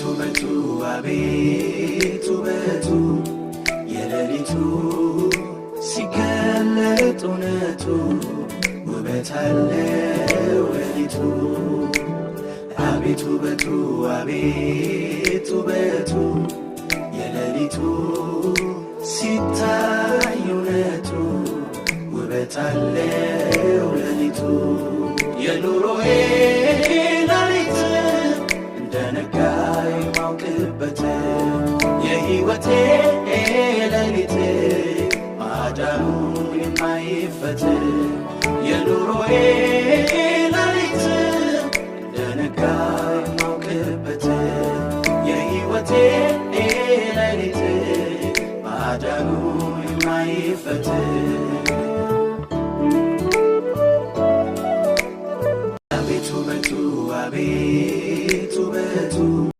ውበቱ አቤት ውበቱ የሌሊቱ ሲገለጥ እውነቱ ውበት አለው ሌሊቱ አቤት ውበቱ አቤት ውበቱ የሌሊቱ ሲታይ እውነቱ ውበት አለው ሌሊቱ የኑሮዬ ሌሊት እንደነጋ የማውቅበት የሕይወቴ ሌሊት ማዳኑ የማይፈት የኑሮዬ ሌሊት እንደነጋ የማውቅበት የሕይወቴ ሌሊት ማዳኑ የማይፈት